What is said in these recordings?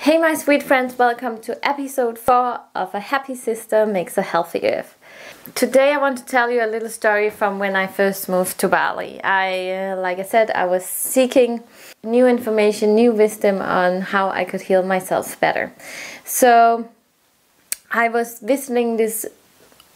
Hey my sweet friends, welcome to episode 4 of A Happy Sister Makes a Healthy Earth. Today I want to tell you a little story from when I first moved to Bali. Like I said, I was seeking new information, new wisdom on how I could heal myself better. So I was visiting this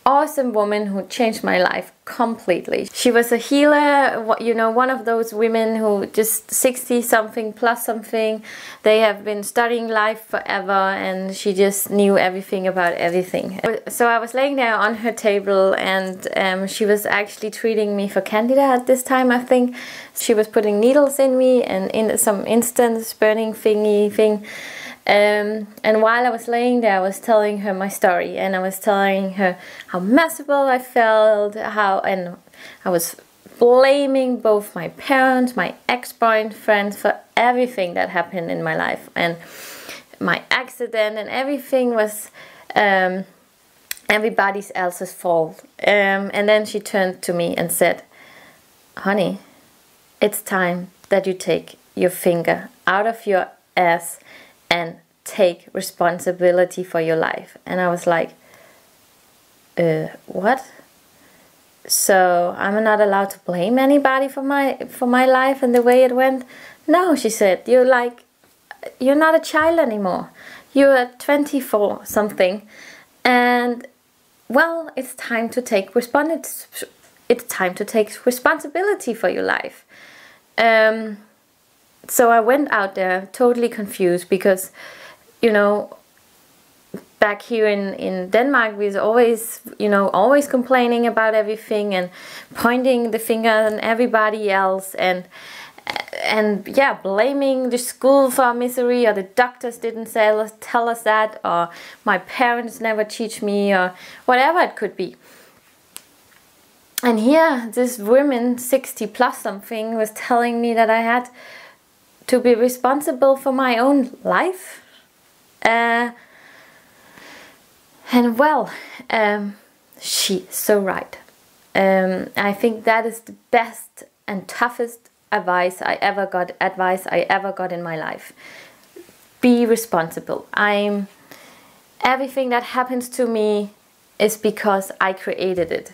awesome woman who changed my life completely. She was a healer, you know, one of those women who just 60 something plus something. They have been studying life forever and she just knew everything about everything. So I was laying there on her table and she was actually treating me for candida at this time, I think. She was putting needles in me and in some instant burning thingy thing. And while I was laying there, I was telling her my story, and I was telling her how miserable I felt, and I was blaming both my parents, my ex-boyfriends for everything that happened in my life, and my accident, and everything was everybody else's fault. And then she turned to me and said, "Honey, it's time that you take your finger out of your ass and take responsibility for your life." And I was like, what? So I'm not allowed to blame anybody for my life and the way it went? No, she said, you're not a child anymore. You're 24 something, and well, it's time to take responsibility for your life. So I went out there totally confused because, you know, back here in Denmark, we was always, you know, always complaining about everything and pointing the finger at everybody else and yeah, blaming the school for our misery, or the doctors didn't tell us that, or my parents never teach me, or whatever it could be. And here, this woman, 60 plus something, was telling me that I had to be responsible for my own life. And well, she's so right. I think that is the best and toughest advice I ever got in my life. Be responsible. Everything that happens to me is because I created it.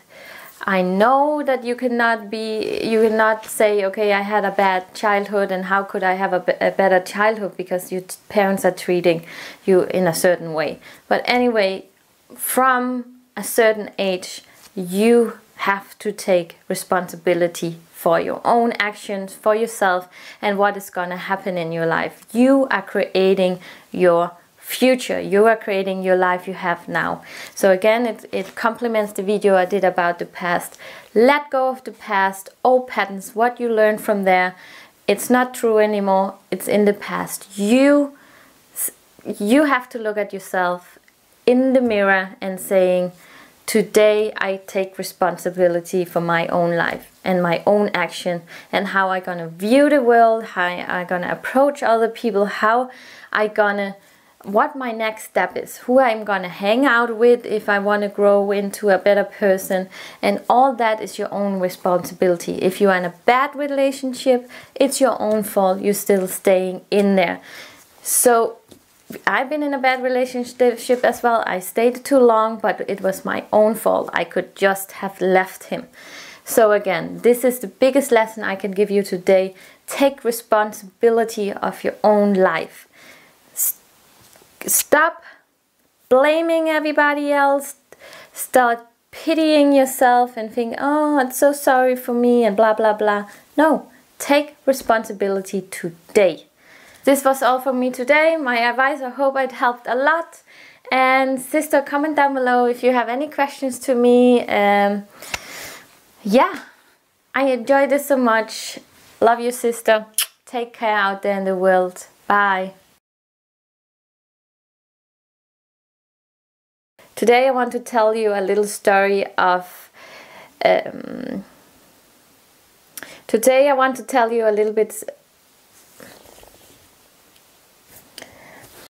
I know that you cannot say, okay, I had a bad childhood and how could I have a better childhood because your parents are treating you in a certain way. But anyway, from a certain age, you have to take responsibility for your own actions, for yourself, and what is going to happen in your life. You are creating your future. You are creating your life you have now. So again, it complements the video I did about the past. Let go of the past, old patterns, what you learned from there. It's not true anymore. It's in the past. You have to look at yourself in the mirror and saying, today I take responsibility for my own life and my own action, and how I'm gonna view the world, how I'm gonna approach other people, what my next step is, who I'm gonna hang out with if I want to grow into a better person. And all that is your own responsibility. If you are in a bad relationship, it's your own fault. You're still staying in there. So I've been in a bad relationship as well. I stayed too long, but it was my own fault. I could just have left him. So again, this is the biggest lesson I can give you today. Take responsibility of your own life. Stop blaming everybody else. Start pitying yourself and think, oh, it's so sorry for me and blah, blah, blah. No, take responsibility today. This was all from me today. My advice, I hope it helped a lot. And sister, comment down below if you have any questions to me. Yeah, I enjoyed this so much. Love you, sister. Take care out there in the world. Bye. Today I want to tell you a little story of Today I want to tell you a little bit